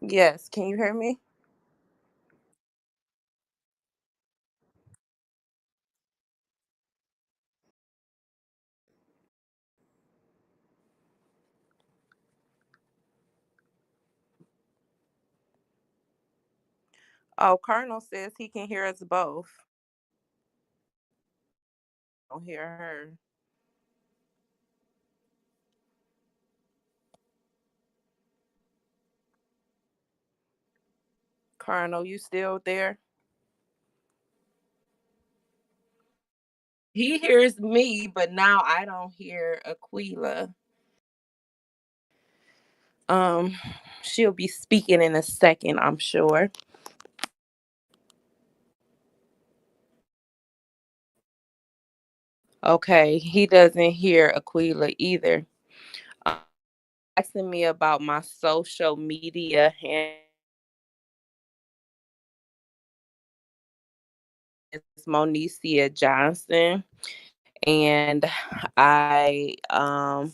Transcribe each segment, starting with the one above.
Yes, can you hear me? Oh, Colonel says he can hear us both. I don't hear her. Colonel, you still there? He hears me, but now I don't hear Aquila. Um, she'll be speaking in a second, I'm sure. Okay, he doesn't hear Aquila either. Um, Asking me about my social media and it's Monicia Johnson, and I um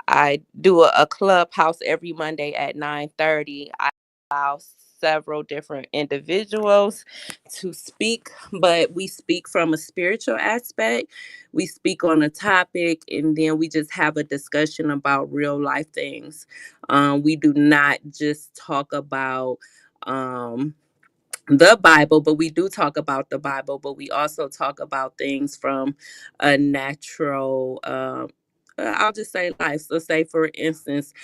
I do a clubhouse every Monday at 9:30. I allow several different individuals to speak, but we speak from a spiritual aspect. We speak on a topic and then we just have a discussion about real life things. We do not just talk about the Bible, but we do talk about the Bible, but we also talk about things from a natural I'll just say life. So say for instance,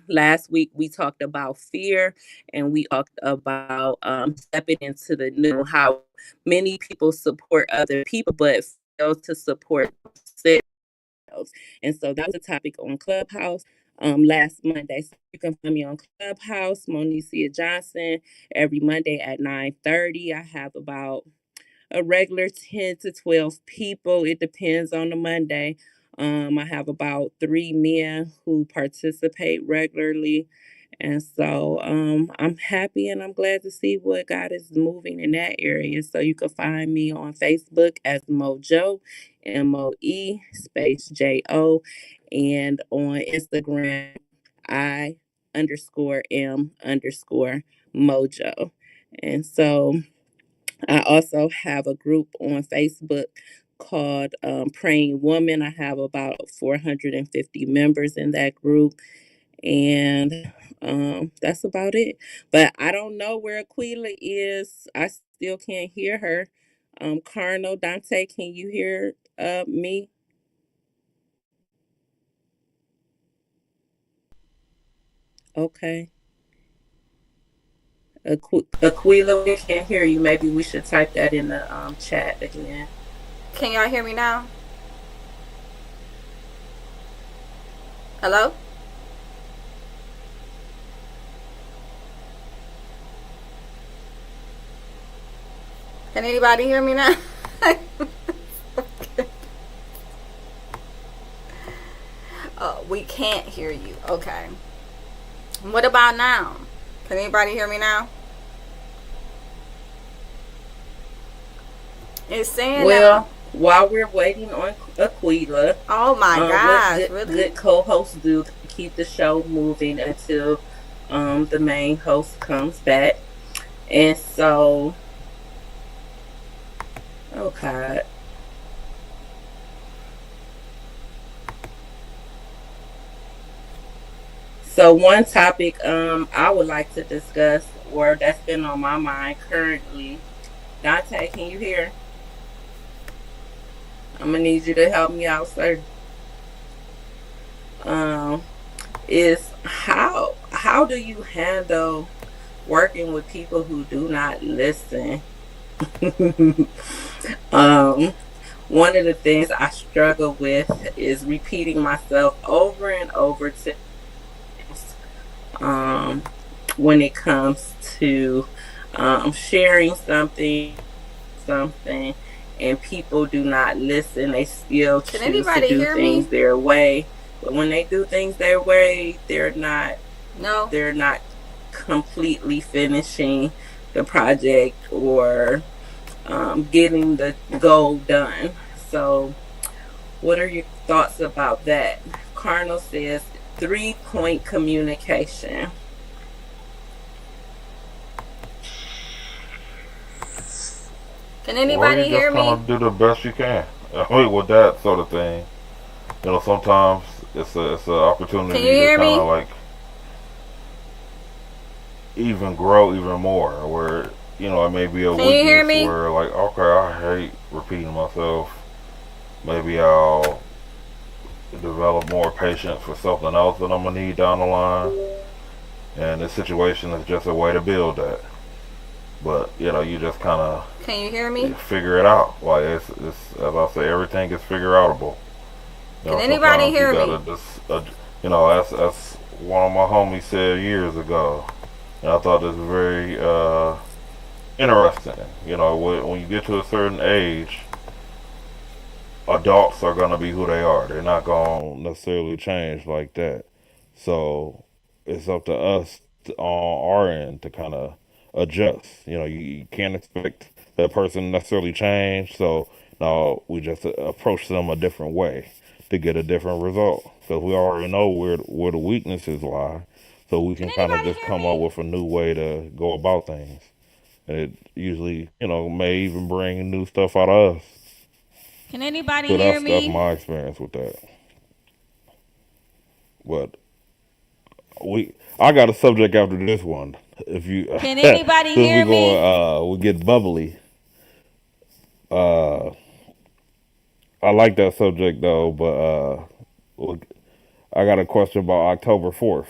last week we talked about fear and we talked about stepping into the new, how many people support other people but fail to support themselves. And so that was a topic on Clubhouse last Monday. So you can find me on Clubhouse, Monicia Johnson, every Monday at 9:30. I have about a regular 10 to 12 people. It depends on the Monday. I have about 3 men who participate regularly. And so I'm happy and I'm glad to see what God is moving in that area. So you can find me on Facebook as Mojo, MOE space JO, and on Instagram, I underscore M underscore Mojo. And so I also have a group on Facebook called Praying Woman. I have about 450 members in that group, and that's about it. But I don't know where Aquila is. I still can't hear her. Carno, Dante, can you hear me? Okay. Aquila, we can't hear you. Maybe we should type that in the chat again. Can y'all hear me now? Hello? Can anybody hear me now? Oh, we can't hear you. Okay. What about now? Can anybody hear me now? It's saying that. Well, while we're waiting on Aquila, Oh my what gosh, good really? co-hosts do to keep the show moving until the main host comes back. And so, okay. So one topic I would like to discuss, or that's been on my mind currently. Dante, can you hear? I'm gonna need you to help me out, sir. Um, is how do you handle working with people who do not listen? um, One of the things I struggle with is repeating myself over and over to um, when it comes to sharing something, and people do not listen. They still Can choose to anybody do hear me? things their way, but when they do things their way, No. they're not completely finishing the project or getting the goal done. So, what are your thoughts about that? Carnal says 3-point communication. Can Well, you anybody just hear kind me? of do the best you can. I mean, with that sort of thing, sometimes it's an Can you opportunity to hear kind me? of like even grow even more. Where it may be a Can you hear weakness me? where like, okay, I hate repeating myself. Maybe I'll develop more patience for something else that I'm gonna need down the line. And this situation is just a way to build that. But you just kind of Can you hear me? figure it out. Like it's as I say, everything is figure outable. Can anybody Sometimes you hear me? gotta just, that's one of my homies said years ago, and I thought this was very interesting. When you get to a certain age, adults are gonna be who they are. They're not gonna necessarily change like that. So it's up to us on our end to kind of adjust. You can't expect that person to necessarily change. So now we just approach them a different way to get a different result because we already know where the weaknesses lie. So we Can can kind of anybody just hear come up me? with a new way to go about things. And it usually, may even bring new stuff out of us. Can anybody So hear that's me? my experience with that. But I got a subject after this one. If you Can anybody since we hear going me? we get bubbly. Uh I like that subject though, but look, I got a question about October 4th.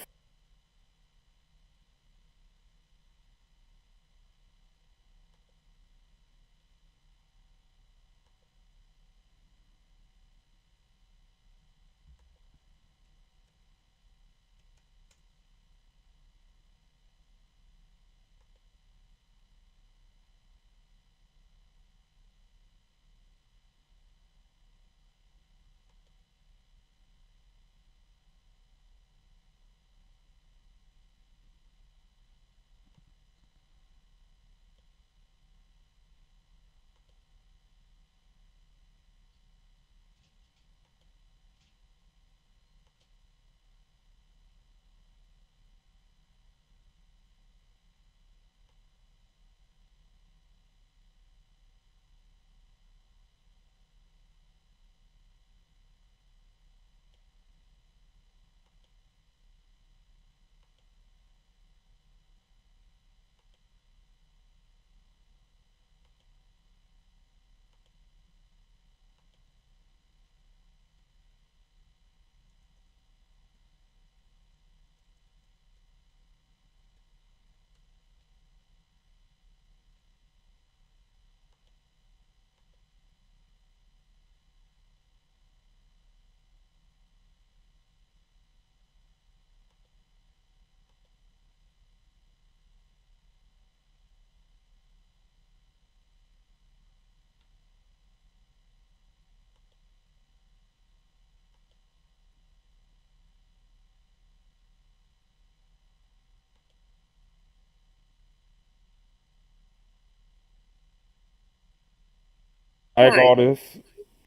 I like all this,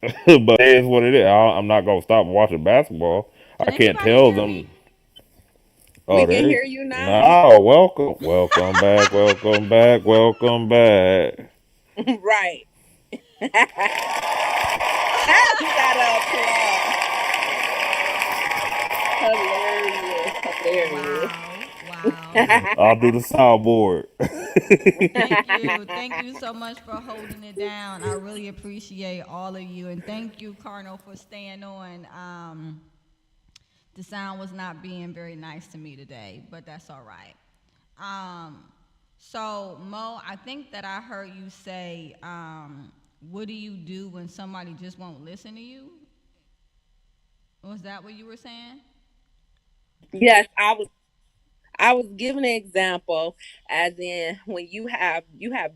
but it is what it is. I'm not gonna stop watching basketball. Can I can't anybody tell hear them. me? We Oh, can there. hear you now. No, welcome back, welcome back, welcome back. Right. You gotta applaud. Hilarious. Hilarious. Wow, wow. I'll do the soundboard. Thank you. Thank you so much for holding it down. I really appreciate all of you. And thank you, Carnal, for staying on. The sound was not being very nice to me today, but that's all right. Um, so, Mo, I think that I heard you say, what do you do when somebody just won't listen to you? Was that what you were saying? Yes, I was giving an example as in when you have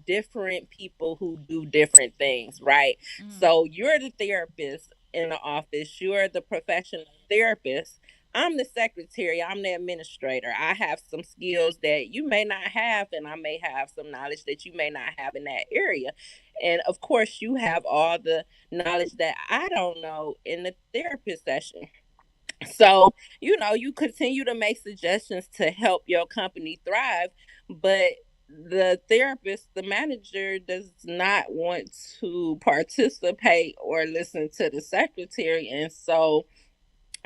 different people who do different things, right? Mm-hmm. So you're the therapist in the office, you're the professional therapist. I'm the secretary, I'm the administrator. I have some skills that you may not have, and I may have some knowledge that you may not have in that area. And of course, you have all the knowledge that I don't know in the therapist session. So, you continue to make suggestions to help your company thrive, but the therapist, the manager, does not want to participate or listen to the secretary. And so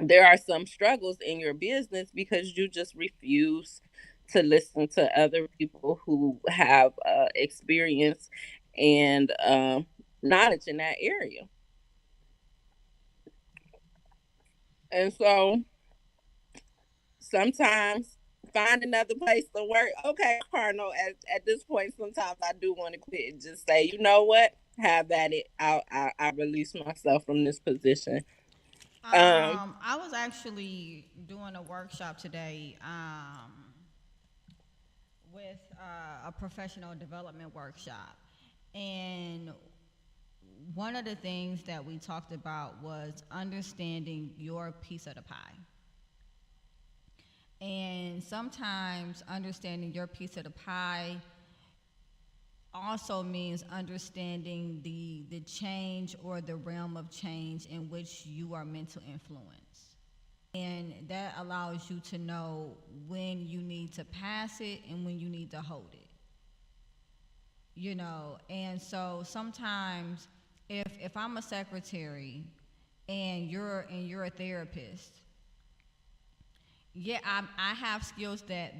there are some struggles in your business because you just refuse to listen to other people who have experience and knowledge in that area. And so sometimes find another place to work. Okay, Cardinal, at this point, sometimes I do want to quit and just say, you know what? Have at it. I release myself from this position. Um, I was actually doing a workshop today with a professional development workshop. And one of the things that we talked about was understanding your piece of the pie. And sometimes understanding your piece of the pie also means understanding the change or the realm of change in which you are meant to influence. And that allows you to know when you need to pass it and when you need to hold it. And so sometimes if I'm a secretary and you're a therapist, yeah, I have skills that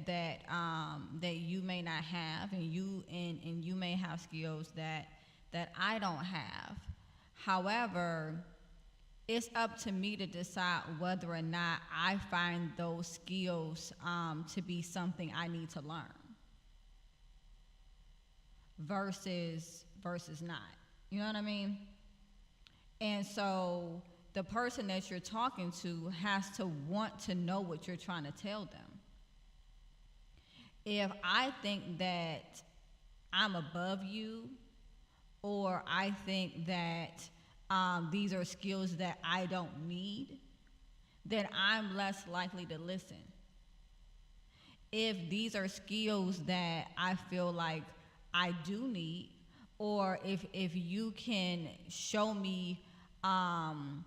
you may not have, and you may have skills that I don't have. However, it's up to me to decide whether or not I find those skills to be something I need to learn versus not. You know what I mean? And so the person that you're talking to has to want to know what you're trying to tell them. If I think that I'm above you, or I think that these are skills that I don't need, then I'm less likely to listen. If these are skills that I feel like I do need, or if you can show me um,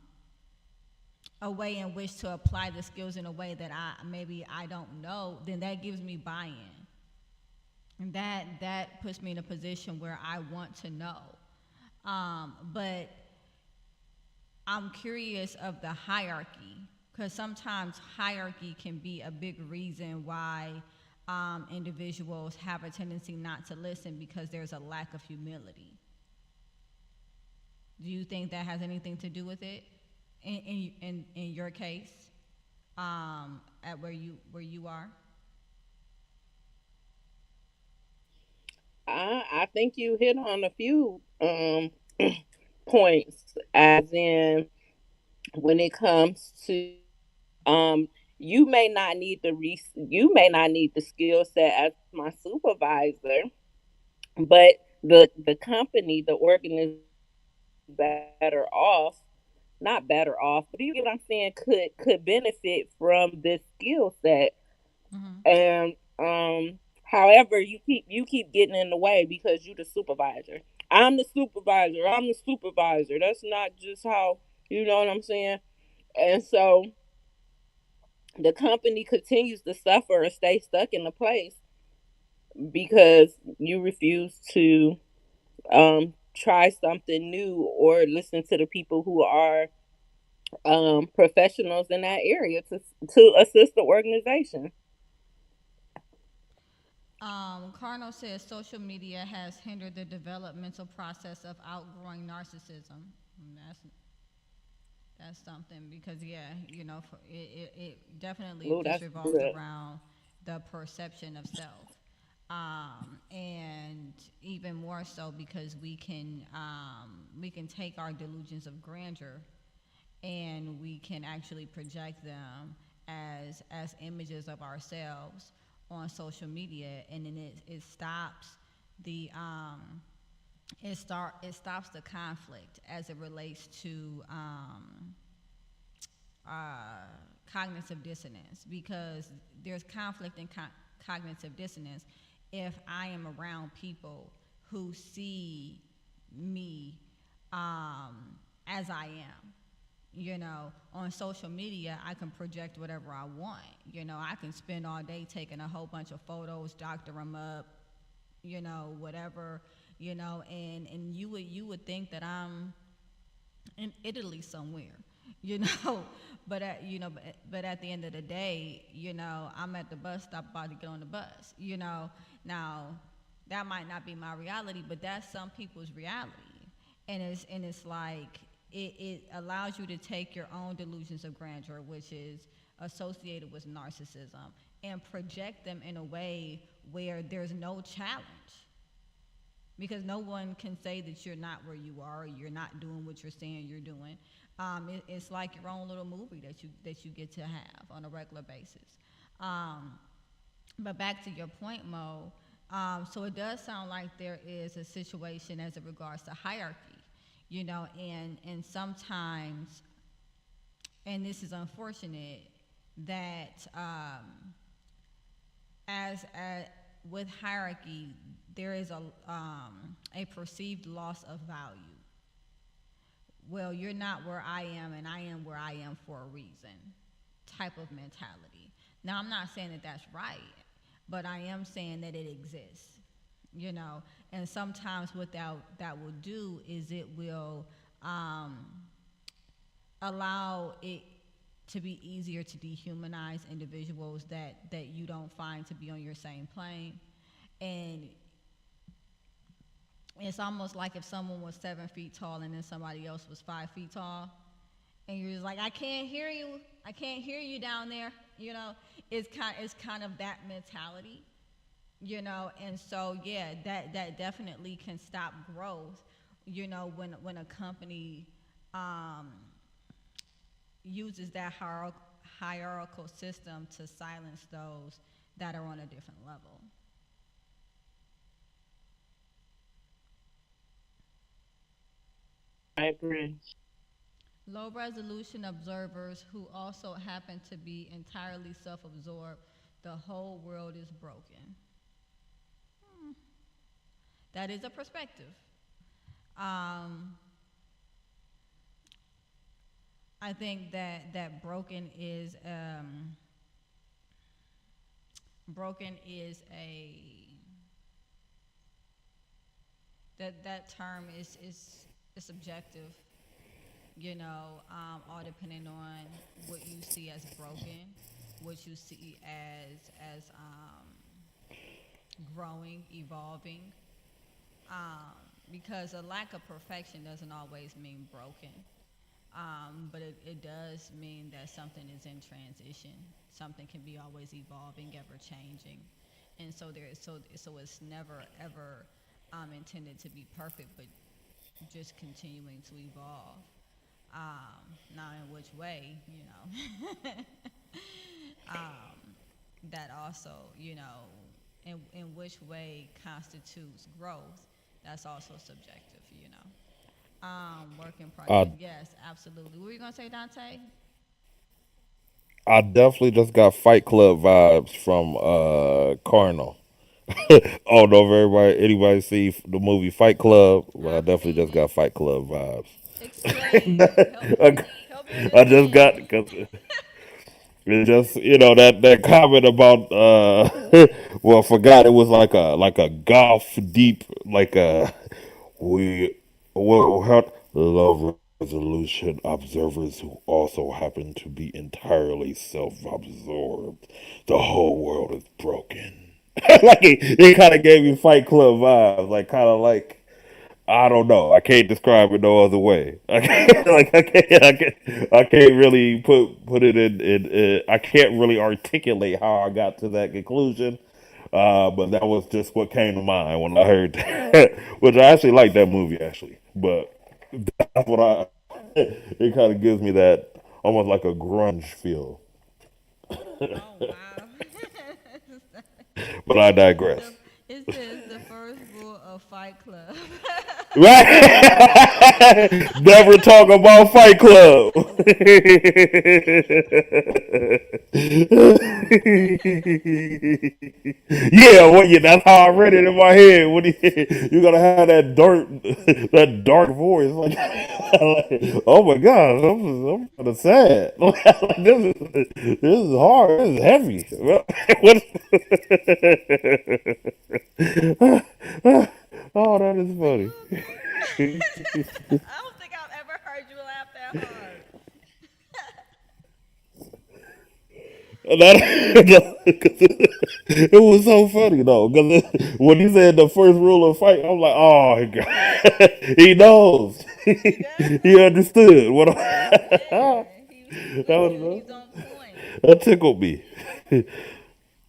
a way in which to apply the skills in a way that I don't know, then that gives me buy-in, and that puts me in a position where I want to know. But I'm curious of the hierarchy, because sometimes hierarchy can be a big reason why individuals have a tendency not to listen because there's a lack of humility. Do you think that has anything to do with it in your case, at where you are? I think you hit on a few points, as in when it comes to um you may not need you may not need the skill set as my supervisor, but the company, the organization, better off, not better off, but you get what I'm saying, could benefit from this skill set. Mm-hmm. And however, you keep getting in the way because you the supervisor. I'm the supervisor. I'm the supervisor. That's not just how, you know what I'm saying. And so the company continues to suffer or stay stuck in the place because you refuse to try something new or listen to the people who are professionals in that area to assist the organization. Carnot says social media has hindered the developmental process of outgrowing narcissism. That's something because yeah, it definitely Ooh, just that's revolves good. around the perception of self, and even more so because we can take our delusions of grandeur and we can actually project them as images of ourselves on social media, and then it stops the it stops the conflict as it relates to uh, cognitive dissonance, because there's conflict in cognitive dissonance if I am around people who see me as I am. On social media, I can project whatever I want. I can spend all day taking a whole bunch of photos, doctor them up, whatever, and you would think that I'm in Italy somewhere, you know. But at the end of the day, I'm at the bus stop about to get on the bus, Now, that might not be my reality, but that's some people's reality, and it's like it allows you to take your own delusions of grandeur, which is associated with narcissism, and project them in a way where there's no challenge because no one can say that you're not where you are, or you're not doing what you're saying you're doing. It's like your own little movie that you get to have on a regular basis. Um, but back to your point, Mo. So it does sound like there is a situation as it regards to hierarchy, and sometimes, and this is unfortunate, that as with hierarchy, there is a perceived loss of value. Well, you're not where I am, and I am where I am for a reason. Type of mentality. Now, I'm not saying that that's right, but I am saying that it exists. And sometimes what that will do is it will um, allow it to be easier to dehumanize individuals that you don't find to be on your same plane. And it's almost like if someone was 7 feet tall and then somebody else was 5 feet tall, and you're just like, I can't hear you down there. It's kind of that mentality, and so yeah, that definitely can stop growth. When a company um, uses that hierarchical system to silence those that are on a different level. I agree. Low resolution observers who also happen to be entirely self absorbed, the whole world is broken. That is a perspective. Um, I think that broken is a that term is subjective, all depending on what you see as broken, what you see as growing, evolving. Um, because a lack of perfection doesn't always mean broken, but it does mean that something is in transition. Something can be always evolving, ever changing, and so it's never ever intended to be perfect, but just continuing to evolve. Now, in which way, that also, in which way constitutes growth, that's also subjective, Work in progress. I Yes, absolutely. What were you going to say, Dante? I definitely just got Fight Club vibes from Carnal. I don't know if anybody see the movie Fight Club, but I I've definitely seen just it. got Fight Club vibes. Explain. I, Help me I just got understand. because it's just that comment about well, I forgot it was like a golf deep like a we well had love resolution observers who also happen to be entirely self-absorbed. The whole world is broken. Like it kind of gave me Fight Club vibes, like kind of like I don't know. I can't describe it no other way. I can't, like I can't really put it in. I can't really articulate how I got to that conclusion. But that was just what came to mind when I heard that. Which I actually like that movie actually. But that's what I. It kind of gives me that almost like a grunge feel. Oh, wow. But I digress. It says the first rule of Fight Club. Right? Never talk about Fight Club. Yeah, well, yeah, that's how I read it in my head. You gotta have that dark, that dark voice. Like, oh my gosh, I'm kind of sad. Like, this is hard. This is heavy. What? Oh, that is Are you funny. okay? I don't think I've ever heard you laugh that hard. It was so funny though, because when he said the first rule of fight, I'm like, oh, God. He knows. He He does. understood what that Yeah, he's with you. was He's on point. that tickled me.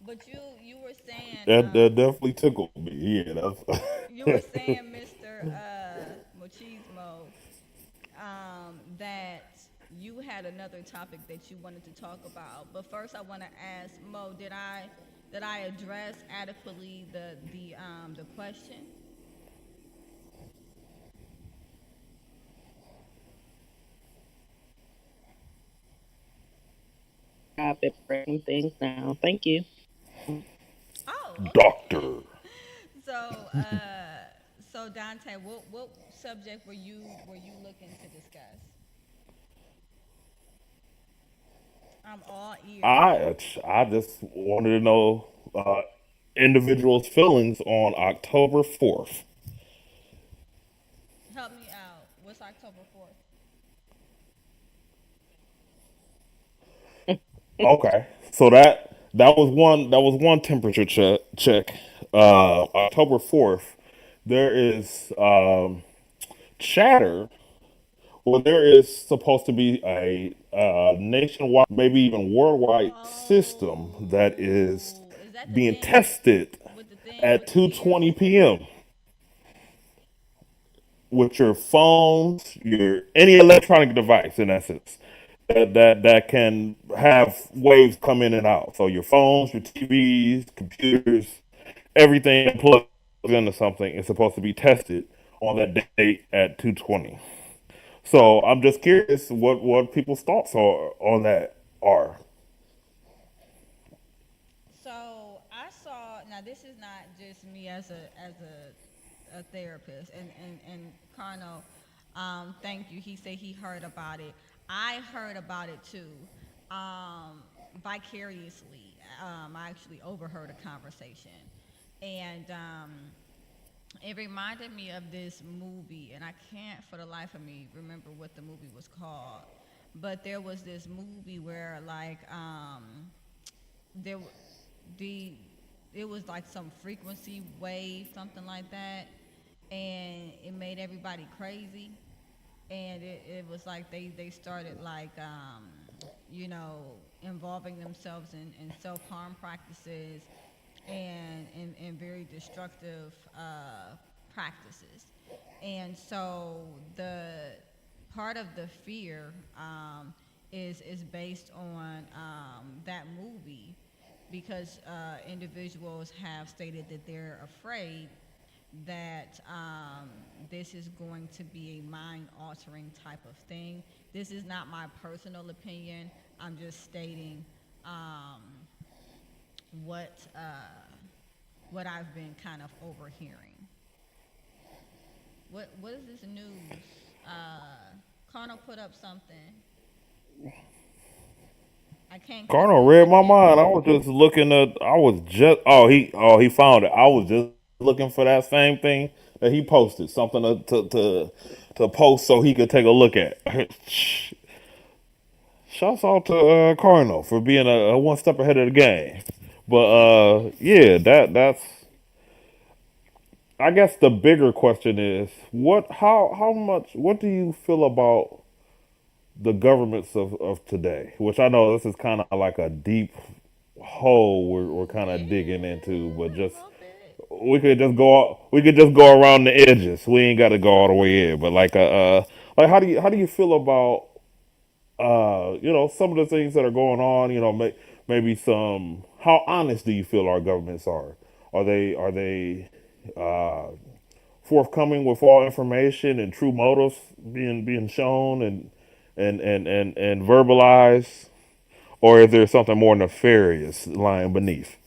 But you were saying That definitely tickled me. Yeah, you were that's saying Mr. Machismo that you had another topic that you wanted to talk about. But first, I want to ask Mo, did I address adequately the question? I've been breaking things down. Thank you. Oh, okay. doctor. So, so Dante, what subject were you looking to discuss? I'm all ears. I just wanted to know uh, individuals' feelings on October 4th. Help me out. What's October 4th? Okay, so that was one temperature check. October 4th, there is chatter. Well, there is supposed to be a nationwide, maybe even worldwide system that is Oh, is that the being thing tested with the thing at with the ears? 2:20 p.m. with your phones, your any electronic device in essence that can have waves come in and out. So your phones, your TVs, computers, everything plugged into something is supposed to be tested on that date at 2:20. So I'm just curious what people's thoughts are on that are. So I saw. Now this is not just me as a therapist, and Carno, thank you. He said he heard about it. I heard about it too, um, vicariously. I actually overheard a conversation, and it reminded me of this movie, and I can't for the life of me remember what the movie was called. But there was this movie where like there the it was like some frequency wave, something like that, and it made everybody crazy. And it was like they started like involving themselves in self harm practices and very destructive practices. And so the part of the fear is based on that movie because individuals have stated that they're afraid that this is going to be a mind altering type of thing. This is not my personal opinion. I'm just stating um, what what I've been kind of overhearing. What is this news? Connor put up something. I can't click Cardinal it. read I my can't. mind. I was just looking at. I was just. he found it. I was just looking for that same thing that he posted. Something to post so he could take a look at. Shouts out to Cardinal for being a one step ahead of the game. But yeah, that's. I guess the bigger question is what how much what do you feel about the governments of today? Which I know this is kind of like a deep hole we're kind of digging into, but Yeah, a just little bit. we could just go around the edges. We ain't got to go all the way in. But like how do you feel about some of the things that are going on? Maybe some. How honest do you feel our governments are? Are they uh, forthcoming with all information and true motives being shown and verbalized, or is there something more nefarious lying beneath?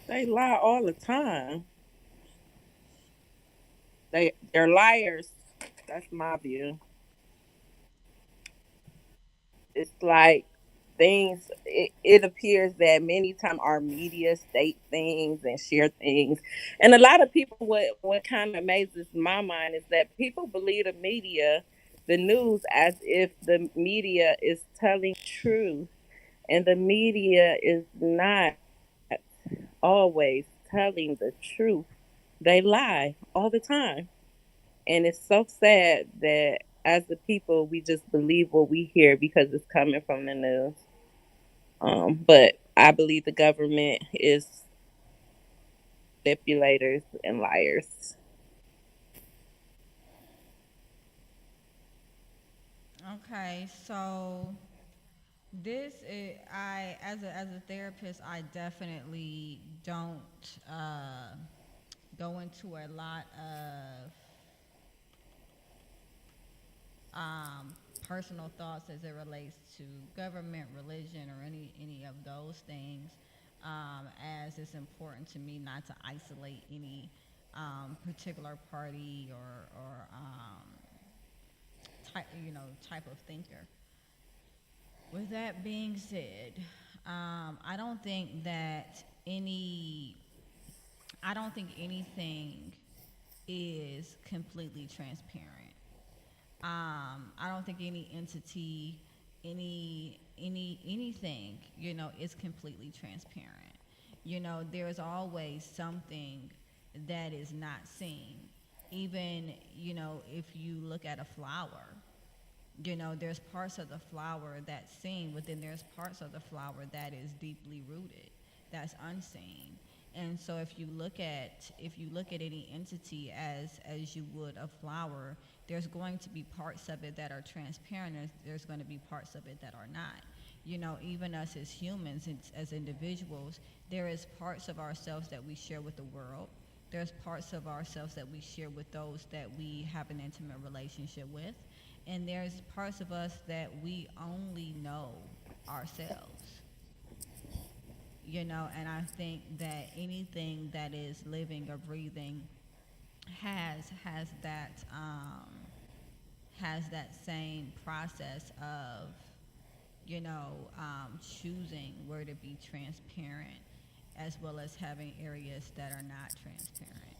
They lie all the time. They're liars. That's my view. It's like things, it appears that many times our media state things and share things, and a lot of people, what kind of amazes my mind is that people believe the media, the news, as if the media is telling truth, and the media is not always telling the truth. They lie all the time. And it's so sad that as the people, we just believe what we hear because it's coming from the news. But I believe the government is manipulators and liars. Okay, so this is, I as a therapist, I definitely don't go into a lot of personal thoughts as it relates to government, religion, or any of those things. As it's important to me not to isolate any particular party or type type of thinker. With that being said, I don't think that any I don't think anything is completely transparent. I don't think any entity, anything, is completely transparent. There's always something that is not seen. Even, if you look at a flower, there's parts of the flower that's seen, but then there's parts of the flower that is deeply rooted, that's unseen. And so if you look at any entity as you would a flower, there's going to be parts of it that are transparent, and there's going to be parts of it that are not. Even us as humans, as individuals, there is parts of ourselves that we share with the world. There's parts of ourselves that we share with those that we have an intimate relationship with. And there's parts of us that we only know ourselves. And I think that anything that is living or breathing has that same process of choosing where to be transparent, as well as having areas that are not transparent.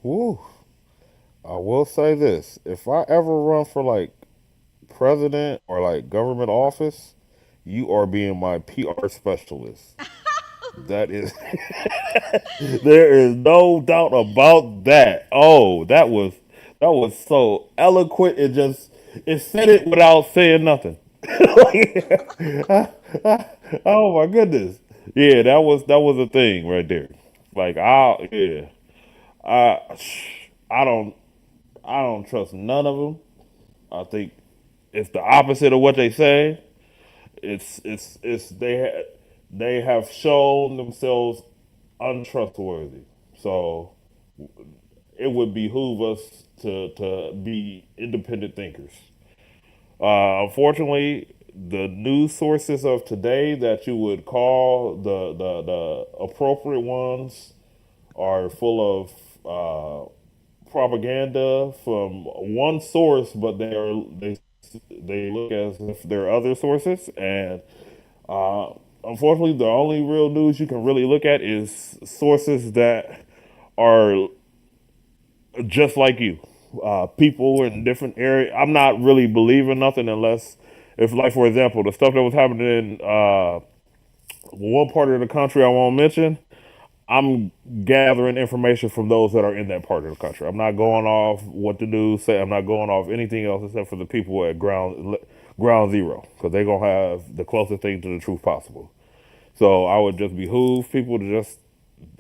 Woo. I will say this: if I ever run for like president or like government office, you are being my PR specialist. That is, there is no doubt about that. Oh, that was so eloquent. It said it without saying nothing. Oh my goodness. Yeah, that was a thing right there. Like yeah, I I don't I don't trust none of them. I think it's the opposite of what they say. It's they have shown themselves untrustworthy. So it would behoove us to be independent thinkers. Unfortunately, the news sources of today that you would call the appropriate ones are full of propaganda from one source, but they look as if they're other sources, and uh, unfortunately, the only real news you can really look at is sources that are just like you. People in different areas. I'm not really believing nothing unless, if, like, for example, the stuff that was happening in one part of the country I won't mention. I'm gathering information from those that are in that part of the country. I'm not going off what the news say. I'm not going off anything else except for the people at ground zero, because they're gonna have the closest thing to the truth possible. So I would just behoove people to just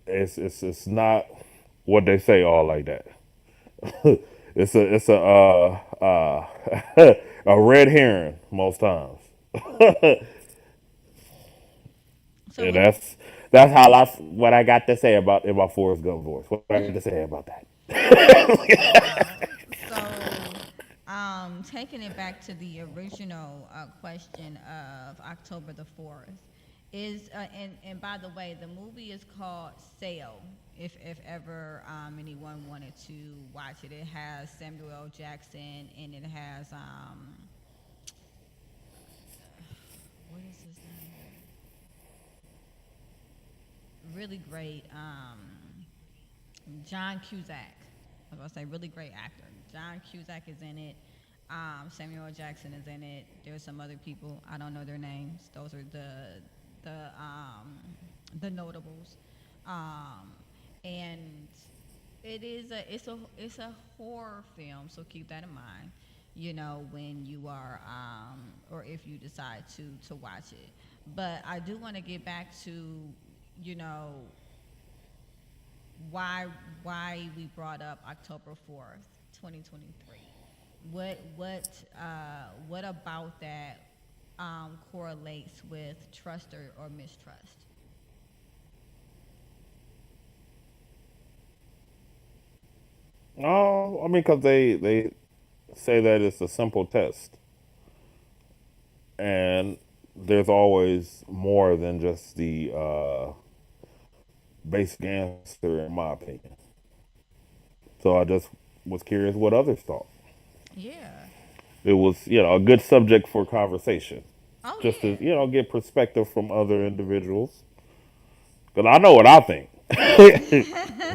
it's not what they say all like that. A red herring most times, So and when that's how what I got to say about in my Forrest Gump voice. What I got to say about that? so taking it back to the original question of October the 4th, and by the way, the movie is called Sale. if ever anyone wanted to watch it. It has Samuel L. Jackson and it has what is his name? Really great John Cusack. I was gonna say really great actor. John Cusack is in it. Samuel L. Jackson is in it. There's some other people. I don't know their names. Those are the um, the notables. Um, and it's a horror film, so keep that in mind. You know when you are or if you decide to watch it. But I do want to get back to you know why why we brought up October 4th, 2023. What about that correlates with trust or mistrust? Oh, I mean, because they say that it's a simple test, and there's always more than just the basic answer, in my opinion. So I just was curious what others thought. Yeah. It was, a good subject for conversation, Oh just to, yeah. get perspective from other individuals. Because I know what I think.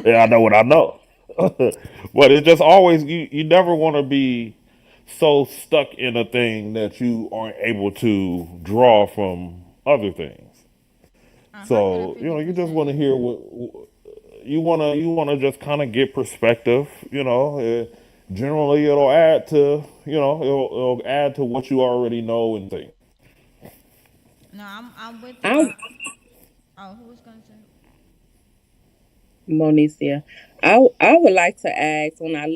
Yeah, I know what I know. But it's just always, you never want to be so stuck in a thing that you aren't able to draw from other things. A hundred and So, fifty you just percent. want to hear what you want to just kind of get perspective. Generally it'll add to it'll add to what you already know and think. No, I'm with I you. Oh, who was gonna say? Monicia. I would like to ask when I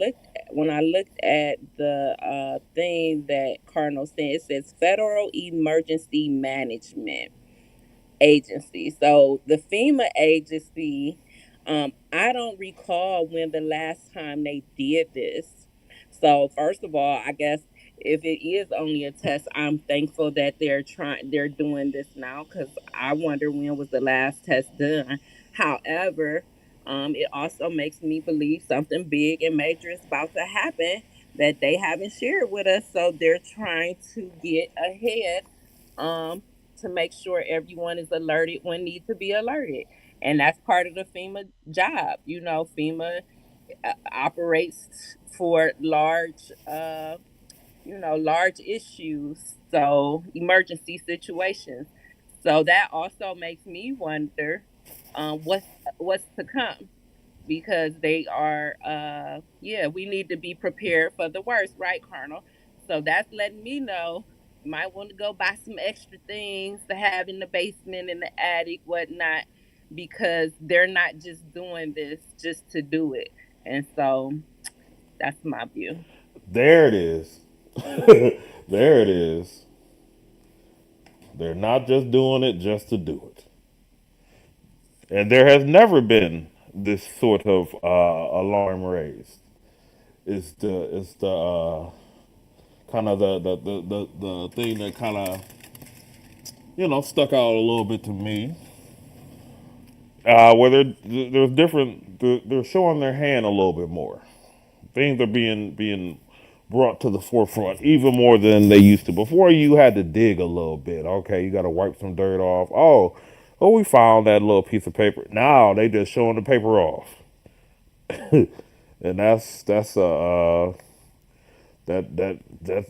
looked at the thing that Cardinal said, it says Federal Emergency Management Agency. So the FEMA agency, I don't recall when the last time they did this. So first of all, I guess if it is only a test, I'm thankful that they're doing this now because I wonder when was the last test done. However, it also makes me believe something big and major is about to happen that they haven't shared with us. So they're trying to get ahead. Um, to make sure everyone is alerted when need to be alerted. And that's part of the FEMA job. FEMA operates for large issues, so emergency situations. So that also makes me wonder what's to come because they are yeah, we need to be prepared for the worst, right, Colonel? So that's letting me know you might want to go buy some extra things to have in the basement, in the attic, whatnot, because they're not just doing this just to do it. And so that's my view. There it is. There it is. They're not just doing it just to do it. And there has never been this sort of alarm raised. It's the kind of the thing that kind of stuck out a little bit to me. Where there's different, they're showing their hand a little bit more. Things are being brought to the forefront even more than they used to. Before you had to dig a little bit. Okay, you got to wipe some dirt off. Oh, we found that little piece of paper. Now they just showing the paper off, and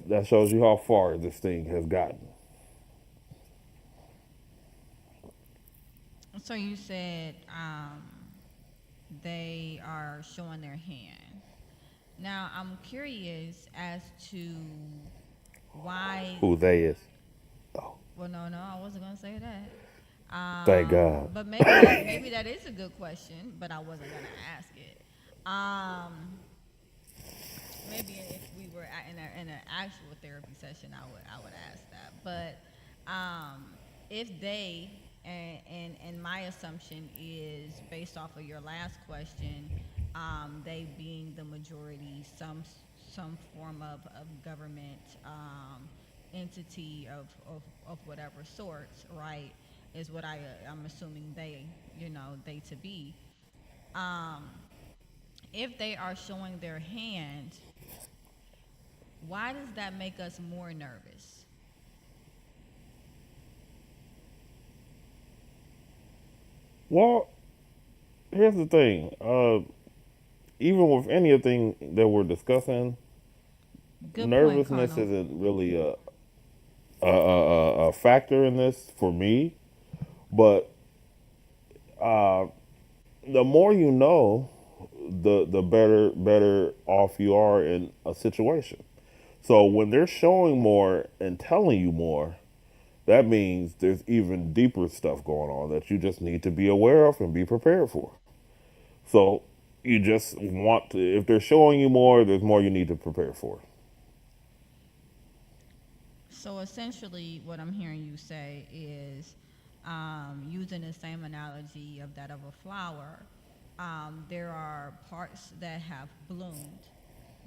that shows you how far this thing has gotten. So you said they are showing their hand. Now I'm curious as to why. Who they is? Oh, Well, no, no, I wasn't gonna say that. thank God. But maybe that is a good question, but I wasn't gonna ask it. Maybe if we were in an actual therapy session, I would ask that. But if they and my assumption is based off of your last question, they being the majority, some form of government entity of whatever sorts, right? Is what I'm assuming they to be. Um, if they are showing their hand, why does that make us more nervous? Well, here's the thing. Even with anything that we're discussing, Good point, nervousness Colonel. isn't really a factor in this for me. But the more you know, the better off you are in a situation. So when they're showing more and telling you more, that means there's even deeper stuff going on that you just need to be aware of and be prepared for. So you just want to, if they're showing you more, there's more you need to prepare for. So essentially, what I'm hearing you say is, using the same analogy of that of a flower, there are parts that have bloomed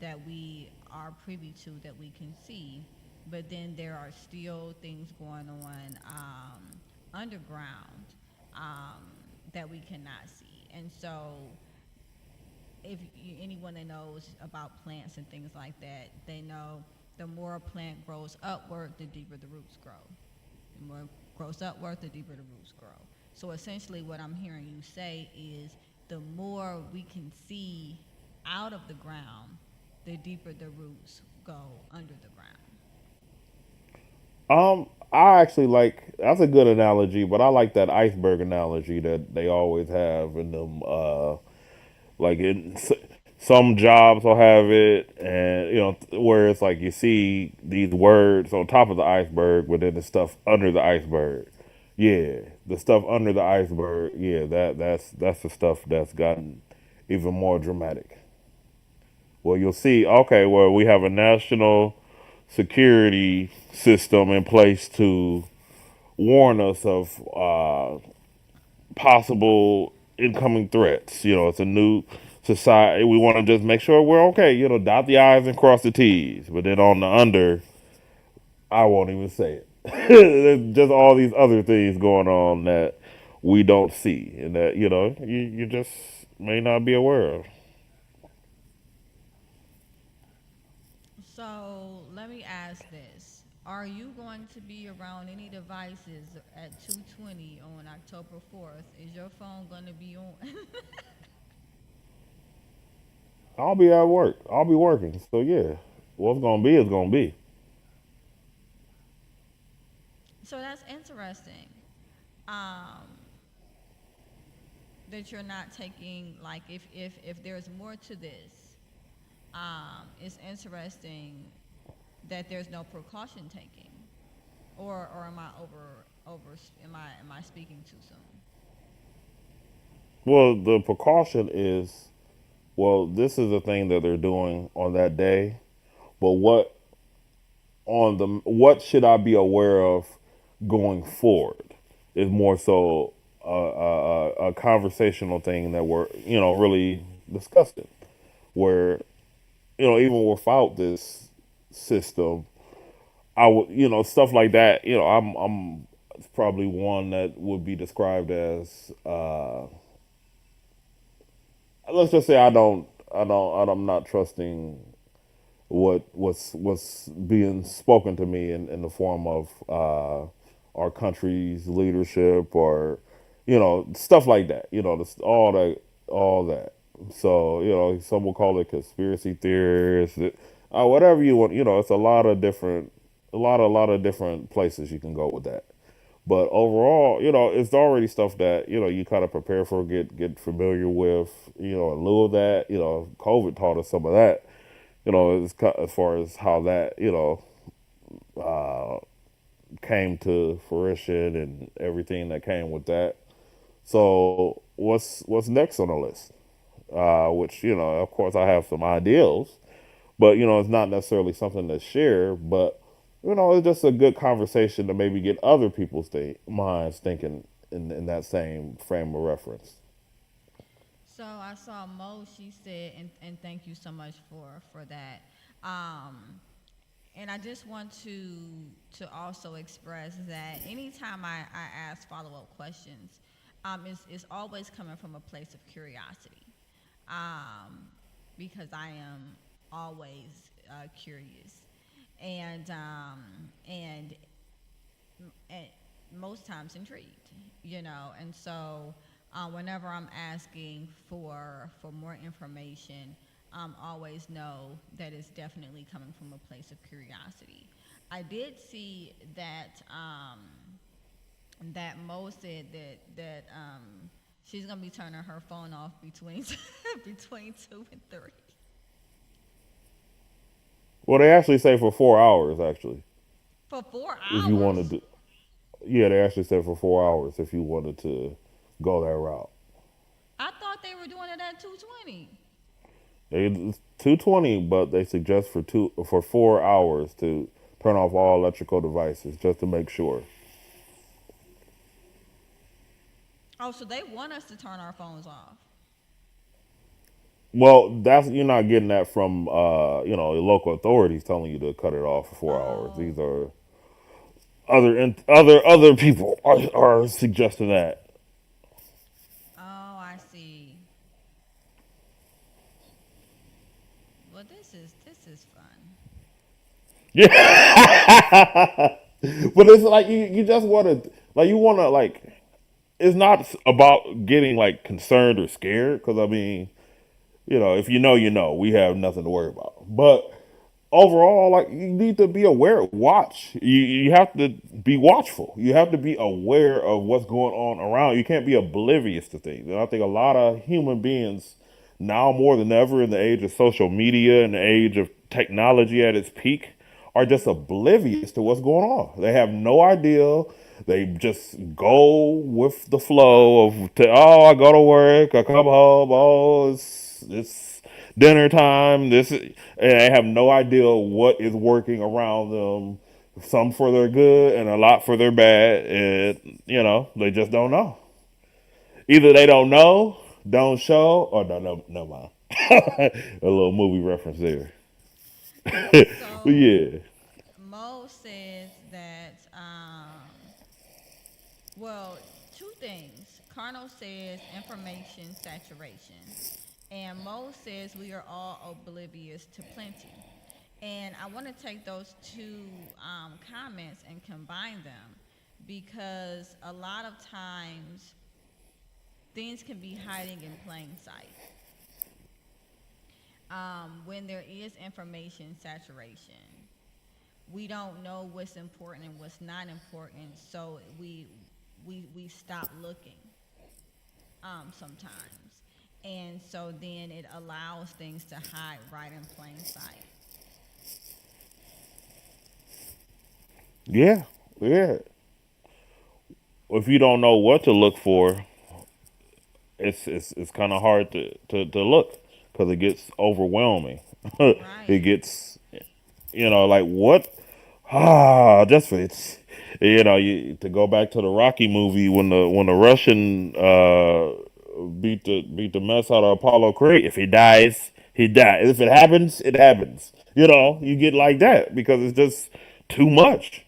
that we are privy to that we can see, but then there are still things going on underground um, that we cannot see. And so if anyone that knows about plants and things like that, they know the more a plant grows upward, the deeper the roots grow. The more it grows upward, the deeper the roots grow. So essentially, what I'm hearing you say is the more we can see out of the ground, the deeper the roots go under the ground. I actually like that's a good analogy, but I like that iceberg analogy that they always have in them. Like some jobs will have it, and where it's like you see these words on top of the iceberg, but then the stuff under the iceberg. Yeah, the stuff under the iceberg. Yeah, that's the stuff that's gotten even more dramatic. Well, you'll see. Okay, well, we have a national security system in place to warn us of possible incoming threats. It's a new society. We want to just make sure we're okay. Dot the I's and cross the T's. But then on the under, I won't even say it. There's just all these other things going on that we don't see and that, you just may not be aware of. So let me ask this. Are you going to be around any devices at 2:20 on October 4th? Is your phone going to be on? I'll be at work. I'll be working. So, yeah, what's going to be is going to be. So that's interesting. Um, that you're not taking, like, if there's more to this, it's interesting that there's no precaution taking, or am I over am I speaking too soon? Well, the precaution is, well, this is the thing that they're doing on that day. But what should I be aware of going forward is more so a conversational thing that we're really discussing. Where even without this system, I would stuff like that. I'm it's probably one that would be described as let's just say I'm not trusting what's being spoken to me in the form of our country's leadership or stuff like that. All that. So some will call it conspiracy theorists, whatever you want. It's a lot of different places you can go with that. But overall, it's already stuff that you kind of prepare for, get familiar with. In lieu of that, COVID taught us some of that. As far as how that came to fruition and everything that came with that. So what's next on the list? Which of course, I have some ideals, but it's not necessarily something to share. But it's just a good conversation to maybe get other people's minds thinking in that same frame of reference. So I saw Mo. She said, and thank you so much for that. Um, and I just want to also express that anytime I ask follow up questions, is always coming from a place of curiosity, um, because I am always curious, and and and most times intrigued, and so whenever I'm asking for more information, always know that it's definitely coming from a place of curiosity. I did see that Mo said that she's gonna be turning her phone off between between 2 and 3 Well, they actually say for 4 hours. Actually, for four if you wanted hours. to, yeah, they actually said for 4 hours if you wanted to go that route. I thought they were doing it at 2:20. It's 220, but they suggest for 4 hours to turn off all electrical devices just to make sure. Oh, so they want us to turn our phones off. Well, that's you're not getting that from the local authorities telling you to cut it off for 4 hours. Oh, These are other people are suggesting that. I see. Well, this is fun. Yeah, but it's like you just want to like it's not about getting like concerned or scared because I mean if you know, you know, we have nothing to worry about. But overall, like you need to be aware, watch. You have to be watchful. You have to be aware of what's going on around. You can't be oblivious to things. And I think a lot of human beings now more than ever in the age of social media and the age of technology at its peak are just oblivious to what's going on. They have no idea. They just go with the flow of I go to work, I come home, it's dinner time. And they have no idea what is working around them. Some for their good and a lot for their bad. And they just don't know. Either they don't know, don't show, or no mind. A little movie reference there. But So yeah. Mo says that well, two things. Carnal says information saturation, and Mo says we are all oblivious to plenty. And I want to take those two comments and combine them because a lot of times things can be hiding in plain sight. When there is information saturation, we don't know what's important and what's not important, so we stop looking sometimes, and so then it allows things to hide right in plain sight. Yeah. Yeah. If you don't know what to look for, it's kind of hard to look because it gets overwhelming. It Right. gets like what just for it's to go back to the Rocky movie when the Russian beat the mess out of Apollo Creed. If he dies, he dies. If it happens, it happens. You get like that because it's just too much.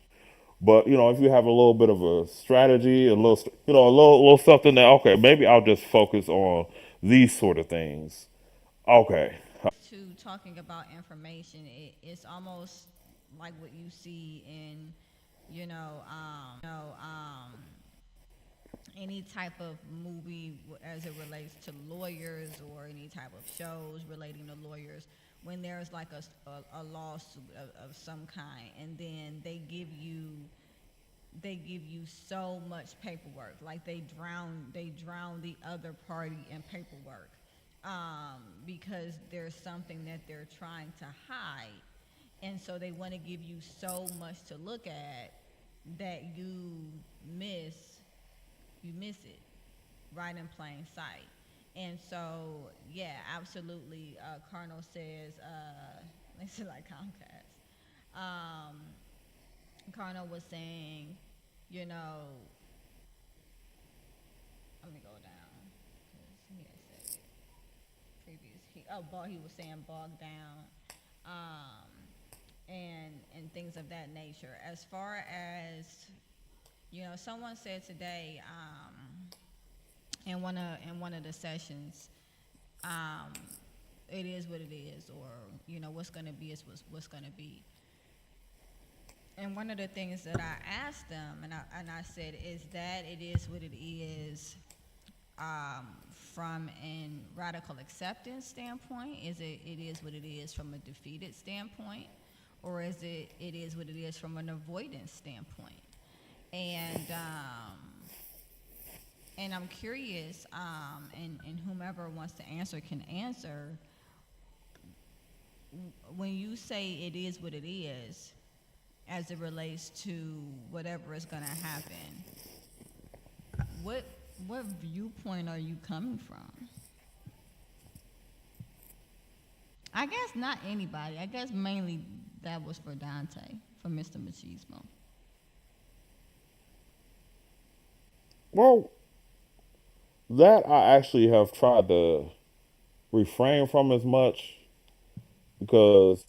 But if you have a little bit of a strategy, a little something that okay, maybe I'll just focus on these sort of things. Okay. To talking about information, it's almost like what you see in, any type of movie as it relates to lawyers or any type of shows relating to lawyers when there's like a lawsuit of some kind, and then they give you so much paperwork, like they drown the other party in paperwork, because there's something that they're trying to hide, and so they want to give you so much to look at that miss you miss it right in plain sight. And so, yeah, absolutely. Cardinal says, they say like Comcast. Um, Cardinal was saying, you know, let me go down because he had said it previous. He was saying bogged down, and things of that nature. As far as someone said today, in one of the sessions, um, it is what it is, or what's gonna be is what's gonna be. And one of the things that I asked them, and I said, is that it is what it is, from an radical acceptance standpoint? Is it is what it is from a defeated standpoint, or is it is what it is from an avoidance standpoint? And I'm curious, and whomever wants to answer can answer. When you say it is what it is, as it relates to whatever is going to happen, what what viewpoint are you coming from? I guess not anybody. I guess mainly that was for Dante, for Mr. Machismo. Well, that I actually have tried to refrain from as much because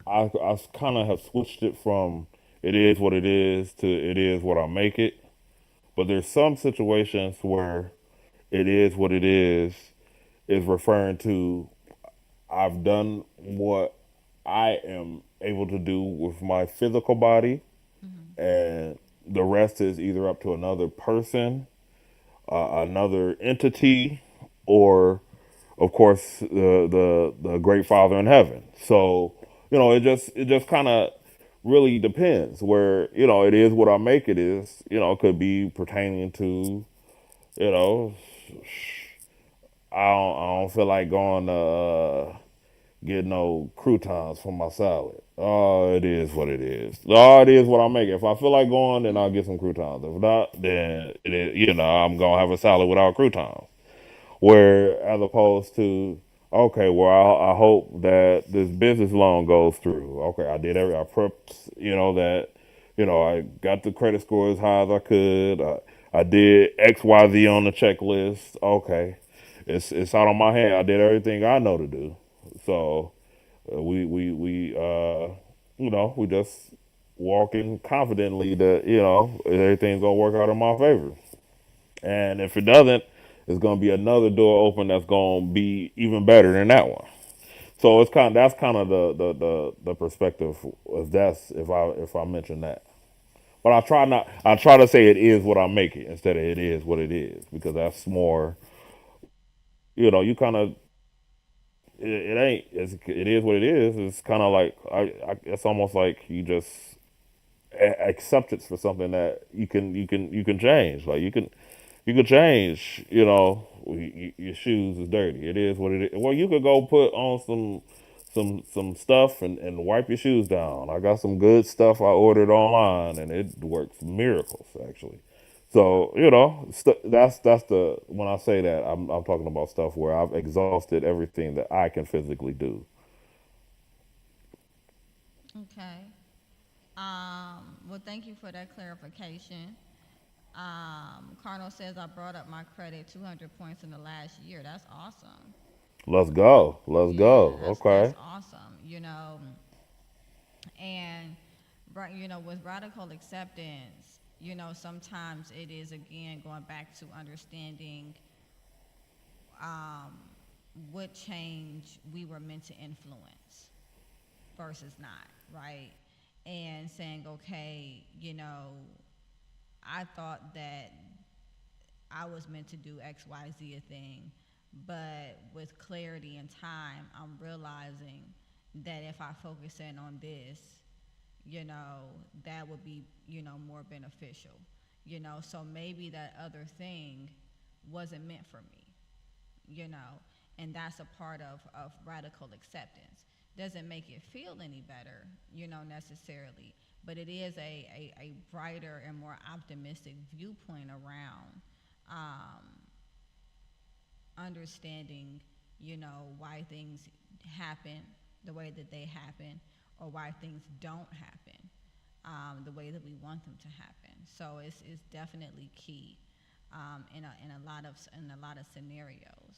I kind of have switched it from it is what it is to it is what I make it. But there's some situations where it is what it is referring to I've done what I am able to do with my physical body, and the rest is either up to another person, another entity, or of course the great Father in heaven. So it just kind of really depends. Where it is what I make it is. It could be pertaining to you know I don't feel like going to get no croutons for my salad. Oh, it is what it is. Oh, it is what I make it. If I feel like going, then I'll get some croutons. If not, then it is, I'm gonna have a salad without croutons. Where as opposed to okay, well I hope that this business loan goes through. Okay, I prepped, that, I got the credit score as high as I could. I did XYZ on the checklist. Okay, it's out on my hand. I did everything I know to do. So we just walking confidently that everything's gonna work out in my favor. And if it doesn't, it's gonna be another door open that's gonna be even better than that one. So that's kind of the perspective. If I mention that, but I try to say it is what I make it instead of it is what it is, because that's more. You kind of it ain't it is what it is. It's kind of like it's almost like you just acceptance for something that you can change. Like you can change. Your shoes is dirty. It is what it is. Well, you could go put on some stuff and wipe your shoes down. I got some good stuff I ordered online, and it works miracles actually. So that's the when I say that I'm talking about stuff where I've exhausted everything that I can physically do. Okay. Well, thank you for that clarification. Carnal says I brought up my credit 200 points in the last year. That's awesome. Let's go. Let's Yeah, go. that's Okay. awesome. And right, with radical acceptance, sometimes it is again going back to understanding um, what change we were meant to influence versus not, right? And saying, okay, I thought that I was meant to do X, Y, Z a thing, but with clarity and time, I'm realizing that if I focus in on this, that would be, more beneficial. So maybe that other thing wasn't meant for me, you know, and that's a part of radical acceptance. Doesn't make it feel any better, necessarily, but it is a brighter and more optimistic viewpoint around um, understanding, why things happen the way that they happen, or why things don't happen the way that we want them to happen. So it's definitely key in a lot of scenarios.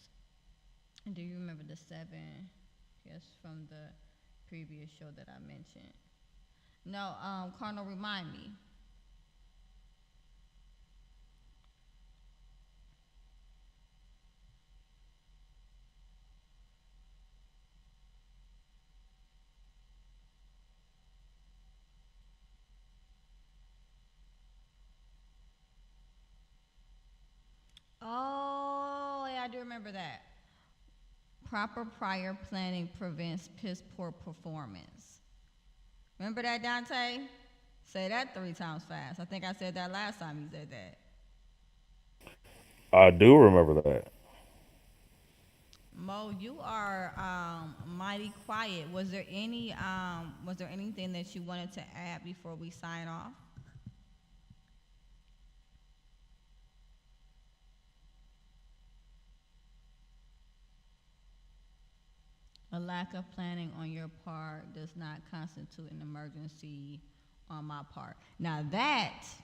And do you remember the seven? Yes, from the previous show that I mentioned. No, Cardinal, remind me. to remember that. Proper prior planning prevents piss poor performance. Remember that, Dante? Say that 3 times fast. I think I said that last time you said that. I do remember that. Mo, you are mighty quiet. Was there anything that you wanted to add before we sign off? A lack of planning on your part does not constitute an emergency on my part. Now that's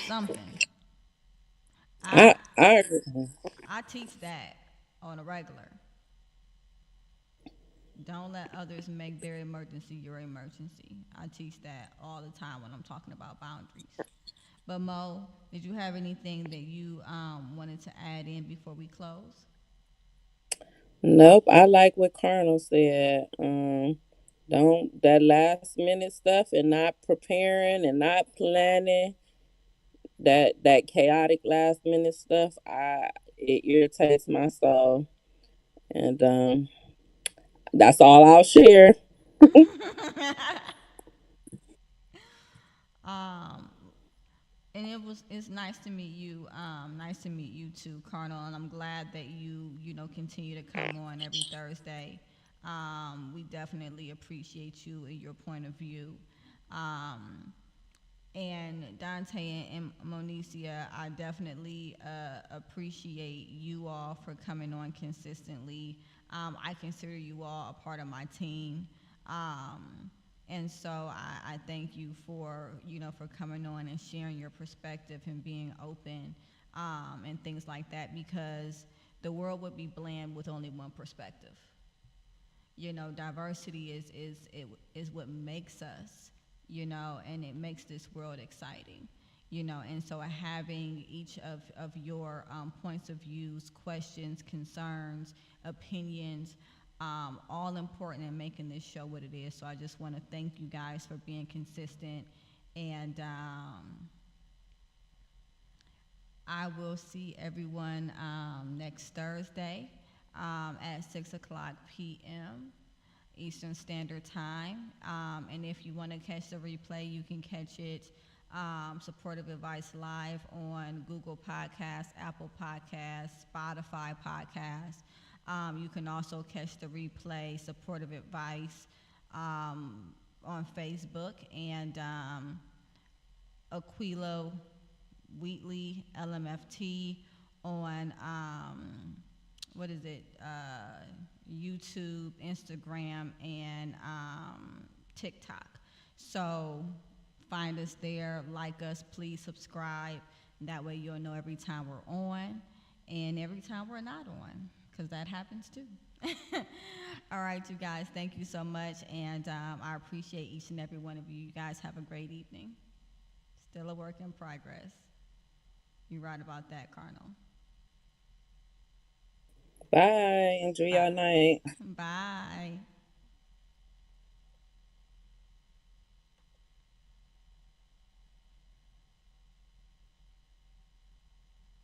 something. I I agree. I teach that on a regular. Don't let others make their emergency your emergency. I teach that all the time when I'm talking about boundaries. But Mo, did you have anything that you wanted to add in before we close? Nope, I like what Colonel said. Don't that last minute stuff and not preparing and not planning that chaotic last minute stuff. It irritates my soul, and that's all I'll share. um, and it's nice to meet you. Nice to meet you too, Colonel. And I'm glad that you continue to come on every Thursday. We definitely appreciate you and your point of view. Um, and Dante and Monicia, I definitely appreciate you all for coming on consistently. I consider you all a part of my team. Um, and so I thank you for for coming on and sharing your perspective and being open and things like that because the world would be bland with only one perspective. Diversity is what makes us, and it makes this world exciting. And so having each of your points of views, questions, concerns, opinions, all important in making this show what it is. So I just want to thank you guys for being consistent, and I will see everyone next Thursday at 6 o'clock p.m. Eastern Standard Time. And if you want to catch the replay, you can catch it Supportive Advice Live on Google Podcasts, Apple Podcasts, Spotify Podcasts. You can also catch the replay Supportive Advice on Facebook and Aquilo Wheatley LMFT on what is it? YouTube, Instagram, and TikTok. So find us there, like us, please subscribe. That way you'll know every time we're on and every time we're not on, because that happens too. All right, you guys, thank you so much, and I appreciate each and every one of you. You guys have a great evening. Still a work in progress. You're right about that, Colonel. Bye. Enjoy your Bye. night. Bye.